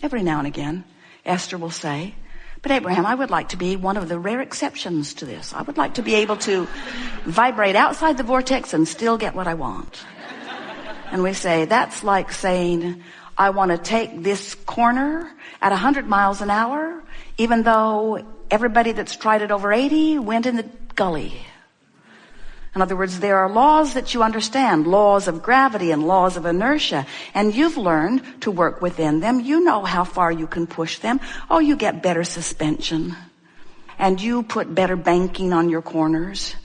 Every now and again, Esther will say, but Abraham, I would like to be one of the rare exceptions to this. I would like to be able to vibrate outside the vortex and still get what I want. And we say, that's like saying, I want to take this corner at 100 miles an hour, even though everybody that's tried it over 80 went in the gully. In other words, there are laws that you understand, laws of gravity and laws of inertia, and you've learned to work within them. You know how far you can push them. Oh, you get better suspension, and you put better banking on your corners.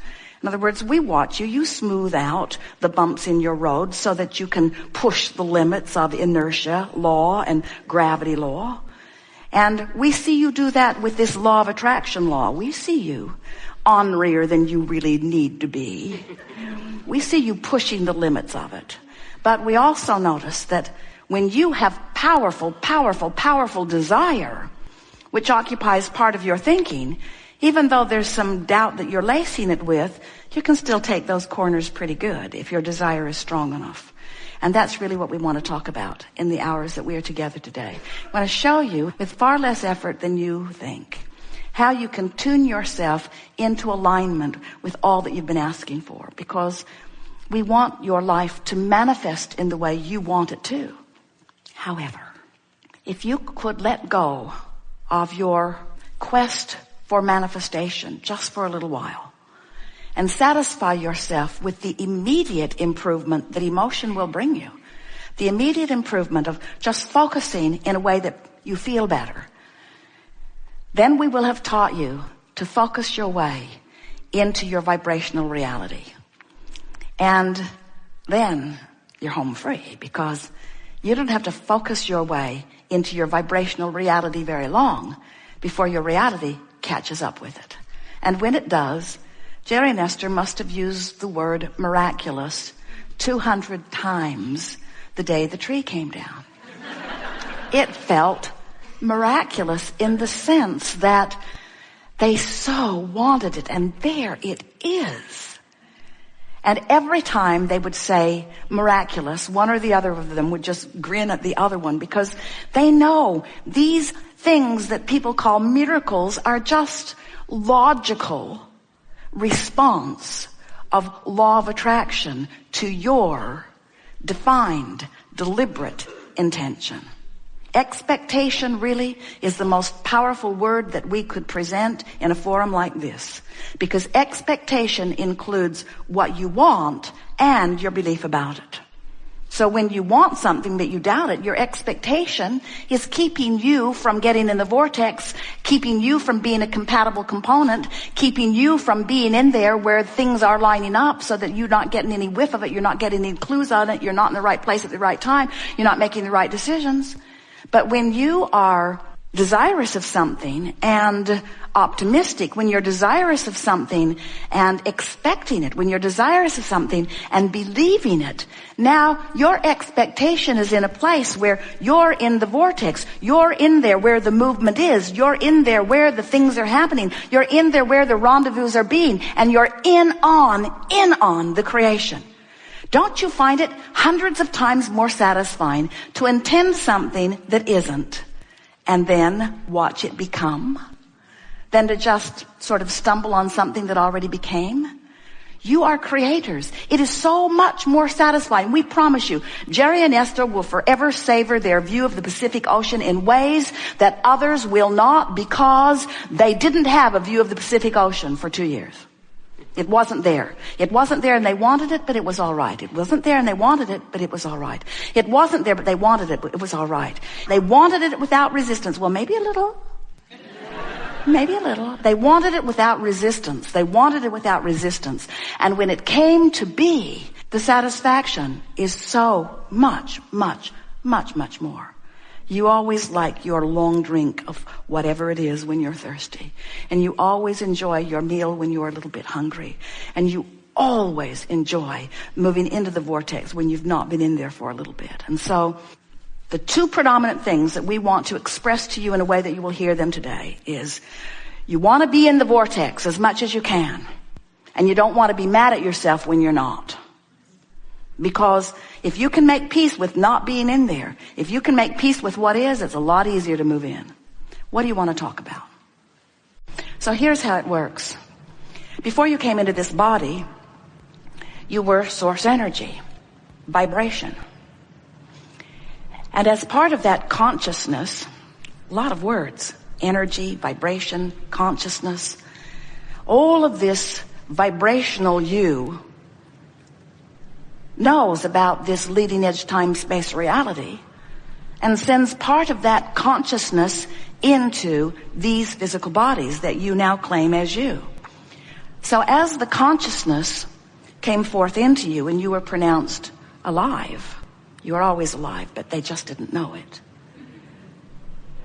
In other words, we watch you. You smooth out the bumps in your road so that you can push the limits of inertia law and gravity law. And we see you do that with this law of attraction law. We see you ornerier than you really need to be. We see you pushing the limits of it. But we also notice that when you have powerful, powerful, powerful desire, which occupies part of your thinking, even though there's some doubt that you're lacing it with, you can still take those corners pretty good if your desire is strong enough. And that's really what we want to talk about in the hours that we are together today. I want to show you, with far less effort than you think, how you can tune yourself into alignment with all that you've been asking for, because we want your life to manifest in the way you want it to. However, if you could let go of your quest for manifestation just for a little while and satisfy yourself with the immediate improvement that emotion will bring you, the immediate improvement of just focusing in a way that you feel better, then we will have taught you to focus your way into your vibrational reality. And then you're home free, because you don't have to focus your way into your vibrational reality very long before your reality catches up with it. And when it does, Jerry and Esther must have used the word miraculous 200 times the day the tree came down. It felt miraculous in the sense that they so wanted it, and there it is. And every time they would say miraculous, one or the other of them would just grin at the other one, because they know these things that people call miracles are just logical response of law of attraction to your defined, deliberate intention. Expectation really is the most powerful word that we could present in a forum like this, because expectation includes what you want and your belief about it. So when you want something that you doubt it, your expectation is keeping you from getting in the vortex, keeping you from being a compatible component, keeping you from being in there where things are lining up so that you're not getting any whiff of it, you're not getting any clues on it, you're not in the right place at the right time, you're not making the right decisions. But when you are desirous of something and optimistic, when you're desirous of something and expecting it, when you're desirous of something and believing it, now your expectation is in a place where you're in the vortex, you're in there where the movement is, you're in there where the things are happening, you're in there where the rendezvous are being, and you're in on the creation. Don't you find it hundreds of times more satisfying to intend something that isn't and then watch it become than to just sort of stumble on something that already became? You are creators. It is so much more satisfying. We promise you, Jerry and Esther will forever savor their view of the Pacific Ocean in ways that others will not, because they didn't have a view of the Pacific Ocean for 2 years. It wasn't there. It wasn't there and they wanted it, but it was all right. It wasn't there and they wanted it, but it was all right. It wasn't there, but they wanted it, but it was all right. They wanted it without resistance. Well, maybe a little. Maybe a little. They wanted it without resistance. They wanted it without resistance. And when it came to be, the satisfaction is so much, much, much, much more. You always like your long drink of whatever it is when you're thirsty. And you always enjoy your meal when you're a little bit hungry. And you always enjoy moving into the vortex when you've not been in there for a little bit. And so the two predominant things that we want to express to you in a way that you will hear them today is you want to be in the vortex as much as you can. And you don't want to be mad at yourself when you're not. Because if you can make peace with not being in there, if you can make peace with what is, it's a lot easier to move in. What do you want to talk about? So here's how it works. Before you came into this body, you were source energy, vibration. And as part of that consciousness, a lot of words, energy, vibration, consciousness, all of this vibrational you knows about this leading edge time-space reality and sends part of that consciousness into these physical bodies that you now claim as you. So as the consciousness came forth into you and you were pronounced alive, you are always alive, but they just didn't know it.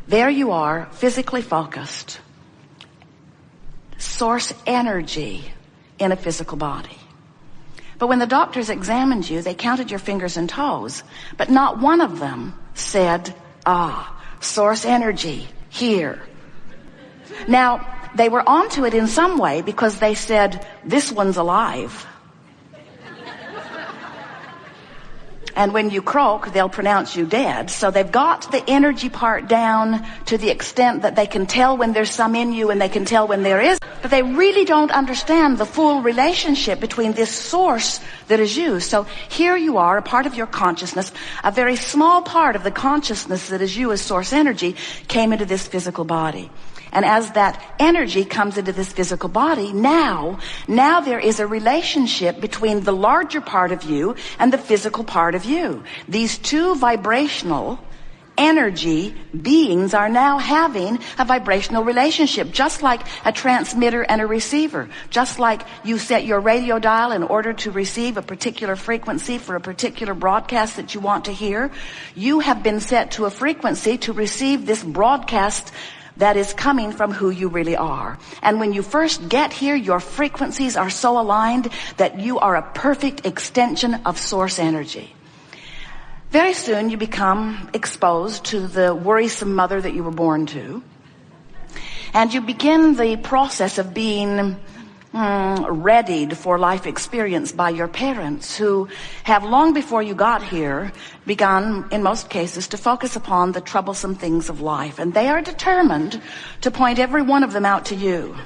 There you are, physically focused, source energy in a physical body. But when the doctors examined you, they counted your fingers and toes, but not one of them said, source energy here. Now, they were onto it in some way because they said, this one's alive. And when you croak, they'll pronounce you dead. So they've got the energy part down to the extent that they can tell when there's some in you and they can tell when there is. But they really don't understand the full relationship between this source that is you. So here you are, a part of your consciousness, a very small part of the consciousness that is you as source energy came into this physical body. And as that energy comes into this physical body, now there is a relationship between the larger part of you and the physical part of you. These two vibrational energy beings are now having a vibrational relationship, just like a transmitter and a receiver. Just like you set your radio dial in order to receive a particular frequency for a particular broadcast that you want to hear. You have been set to a frequency to receive this broadcast that is coming from who you really are. And when you first get here, your frequencies are so aligned that you are a perfect extension of source energy. Very soon you become exposed to the worrisome mother that you were born to. And you begin the process of being readied for life experience by your parents, who have long before you got here begun, in most cases, to focus upon the troublesome things of life. And they are determined to point every one of them out to you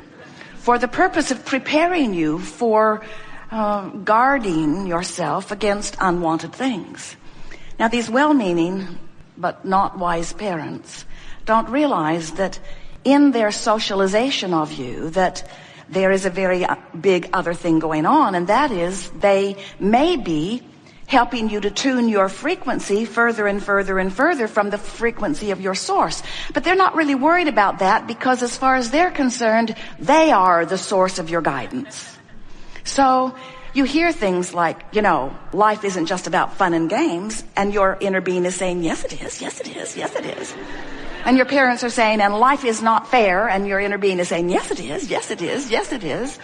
for the purpose of preparing you for guarding yourself against unwanted things. Now, these well-meaning but not wise parents don't realize that in their socialization of you that there is a very big other thing going on, and that is they may be helping you to tune your frequency further and further and further from the frequency of your source. But they're not really worried about that, because as far as they're concerned, they are the source of your guidance. So you hear things like, life isn't just about fun and games, and your inner being is saying, yes it is, yes it is, yes it is. And your parents are saying, and life is not fair, and your inner being is saying, yes it is, yes it is, yes it is.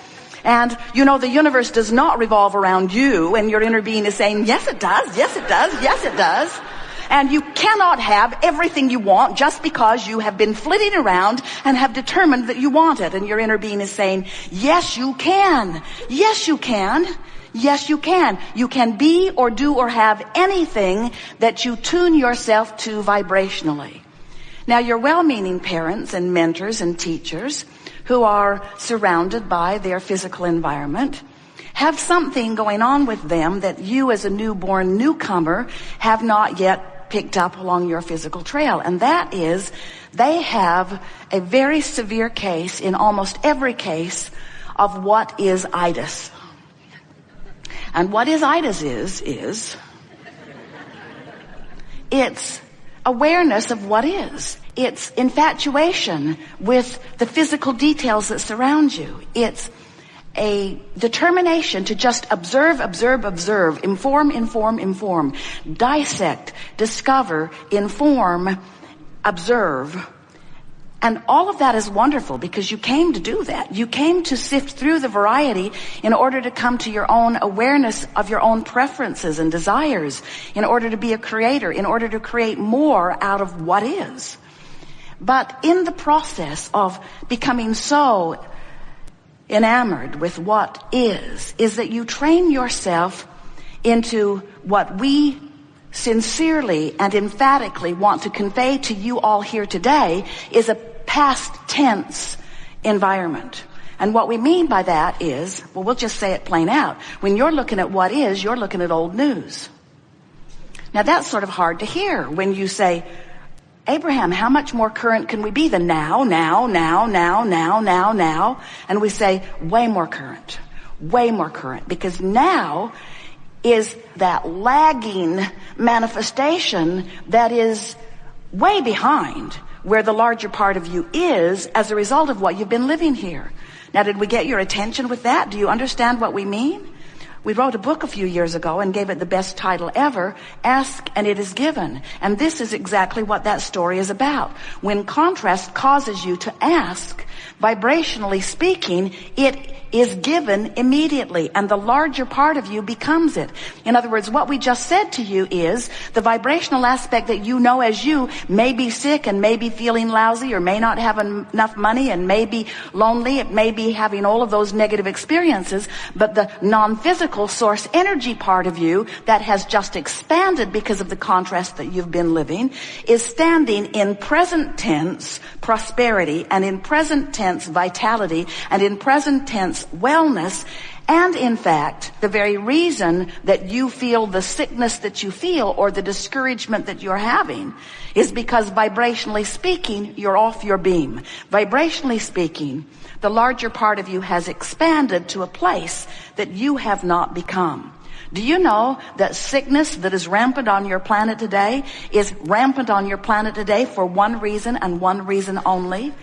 And the universe does not revolve around you, and your inner being is saying, yes it does, yes it does, yes it does. And you cannot have everything you want just because you have been flitting around and have determined that you want it. And your inner being is saying, yes you can, yes you can. Yes, you can. You can be or do or have anything that you tune yourself to vibrationally. Now, your well-meaning parents and mentors and teachers who are surrounded by their physical environment have something going on with them that you as a newborn newcomer have not yet picked up along your physical trail. And that is, they have a very severe case in almost every case of what is itis. And what is itis is it's awareness of what is. It's infatuation with the physical details that surround you. It's a determination to just observe, observe, observe, inform, dissect, discover, inform, observe. And all of that is wonderful, because you came to do that. You came to sift through the variety in order to come to your own awareness of your own preferences and desires, in order to be a creator, in order to create more out of what is. But in the process of becoming so enamored with what is that you train yourself into what we sincerely and emphatically want to convey to you all here today is a past tense environment. And what we mean by that is, well, we'll just say it plain out. When you're looking at what is, you're looking at old news. Now that's sort of hard to hear when you say, Abraham, how much more current can we be than now? And we say, way more current, because now is that lagging manifestation that is way behind where the larger part of you is as a result of what you've been living here. Now, did we get your attention with that? Do you understand what we mean? We wrote a book a few years ago and gave it the best title ever, Ask and It Is Given. And this is exactly what that story is about. When contrast causes you to ask, vibrationally speaking, it is given immediately, and the larger part of you becomes it. In other words, what we just said to you is the vibrational aspect that you know as you may be sick and may be feeling lousy or may not have enough money and may be lonely, it may be having all of those negative experiences, but the non-physical source energy part of you that has just expanded because of the contrast that you've been living is standing in present tense prosperity and in present tense vitality and in present tense wellness. And in fact, the very reason that you feel the sickness that you feel or the discouragement that you're having is because vibrationally speaking, you're off your beam. Vibrationally speaking, the larger part of you has expanded to a place that you have not become. Do you know that sickness that is rampant on your planet today is rampant on your planet today for one reason and one reason only?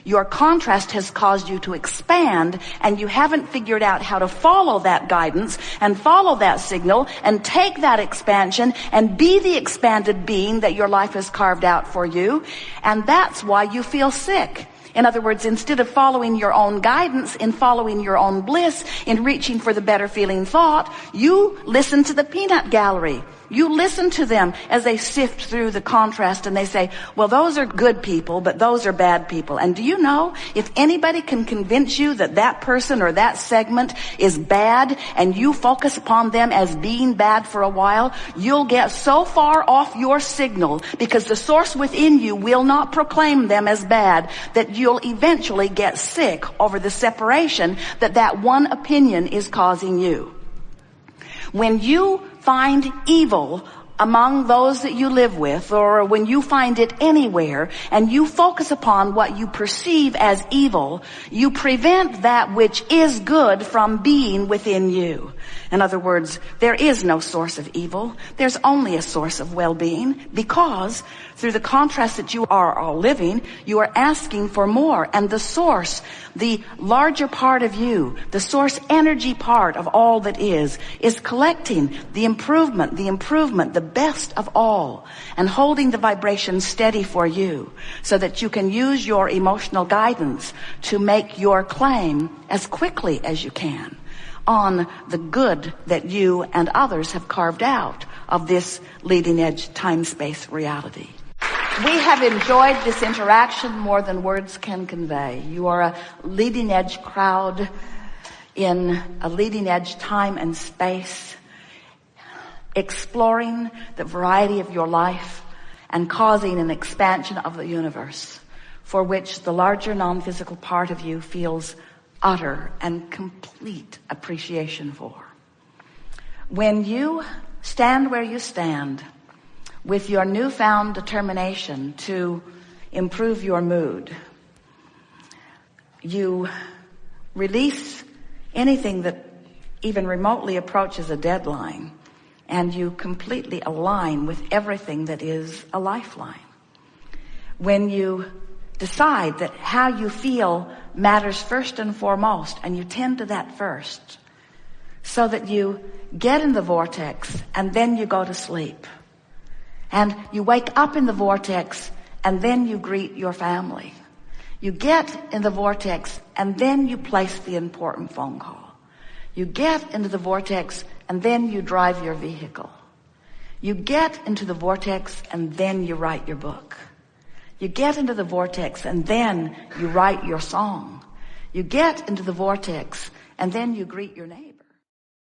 Your contrast has caused you to expand, and you haven't figured out how to follow that guidance and follow that signal and take that expansion and be the expanded being that your life has carved out for you. And that's why you feel sick. In other words, instead of following your own guidance, in following your own bliss, in reaching for the better feeling thought, you listen to the peanut gallery. You listen to them as they sift through the contrast and they say, well, those are good people, but those are bad people. And do you know, if anybody can convince you that that person or that segment is bad and you focus upon them as being bad for a while, you'll get so far off your signal because the source within you will not proclaim them as bad that you'll eventually get sick over the separation that one opinion is causing you. When you find evil among those that you live with, or when you find it anywhere, and you focus upon what you perceive as evil, you prevent that which is good from being within you. In other words, there is no source of evil. There's only a source of well-being, because through the contrast that you are all living, you are asking for more. And the source, the larger part of you, the source energy part of all that is collecting the improvement, the best of all, and holding the vibration steady for you so that you can use your emotional guidance to make your claim as quickly as you can on the good that you and others have carved out of this leading edge time-space reality. We have enjoyed this interaction more than words can convey. You are a leading edge crowd in a leading edge time and space, exploring the variety of your life and causing an expansion of the universe for which the larger non-physical part of you feels utter and complete appreciation for. When you stand where you stand with your newfound determination to improve your mood, you release anything that even remotely approaches a deadline, and you completely align with everything that is a lifeline. When you decide that how you feel matters first and foremost, and you tend to that first, so that you get in the vortex and then you go to sleep, and you wake up in the vortex and then you greet your family. You get in the vortex and then you place the important phone call. You get into the vortex and then you drive your vehicle. You get into the vortex and then you write your book. You get into the vortex and then you write your song. You get into the vortex and then you greet your neighbor.